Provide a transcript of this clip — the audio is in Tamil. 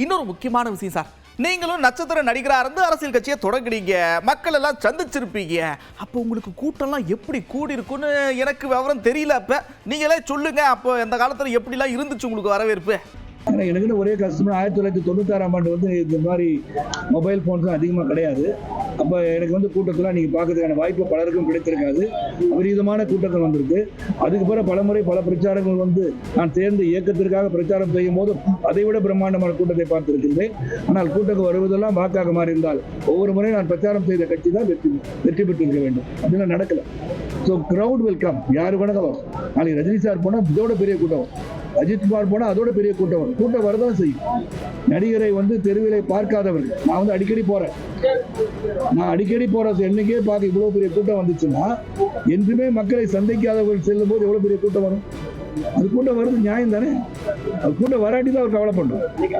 இன்னொரு முக்கியமான விஷயம் சார், நீங்களும் நட்சத்திர நடிகராக இருந்து அரசியல் கட்சியை தொடங்குறீங்க, மக்கள் எல்லாம் சந்திச்சிருப்பீங்க. அப்போ உங்களுக்கு கூட்டம்லாம் எப்படி கூடி இருக்குன்னு எனக்கு விவரம் தெரியல. அப்போ நீங்களே சொல்லுங்க, அப்போ இந்த காலத்தில் எப்படிலாம் இருந்துச்சு உங்களுக்கு வரவேற்பு? எனக்குன்னு ஒரே கஸ்டமர் 1996ஆம் ஆண்டு வந்து இந்த மாதிரி மொபைல் ஃபோன்ஸும் அதிகமாக கிடையாது. அப்போ எனக்கு வந்து கூட்டத்தெல்லாம் நீங்கள் பார்க்கறதுக்கான வாய்ப்பு பலருக்கும் கிடைத்திருக்காது. அபரீதமான கூட்டங்கள் வந்திருக்கு. அதுக்கு பிறகு பலமுறை பல பிரச்சாரங்கள் வந்து நான் சேர்ந்து இயக்கத்திற்காக பிரச்சாரம் செய்யும் போது அதை விட பிரம்மாண்டமான கூட்டத்தை பார்த்திருக்கின்றேன். ஆனால் கூட்டங்கள் வருவதெல்லாம் வாக்காக மாறியிருந்தால் ஒவ்வொரு முறை நான் பிரச்சாரம் செய்த கட்சி தான் வெற்றி பெற்றிருக்க வேண்டும். அதெல்லாம் நடக்கல. So crowd will come. யாரு வேணாலும் வரும். நாளைக்கு ரஜினி சார் போனால் இதோட பெரிய கூட்டம் வரும், அஜித் குமார் போனால் அதோட பெரிய கூட்டம் வரும். கூட்டம் வரதான் செய்யும். நடிகரை வந்து தெருவிலை பார்க்காதவர்கள். நான் வந்து அடிக்கடி போறேன். என்னைக்கே பார்க்க இவ்வளவு பெரிய கூட்டம் வந்துச்சுன்னா, என்றுமே மக்களை சந்திக்காதவர்கள் செல்லும் போது எவ்வளவு பெரிய கூட்டம் வரும்? அது கூட்டம் வருது நியாயம் தானே. அது கூட்டம் வராட்டி தான் அவர் கவலை பண்றோம்.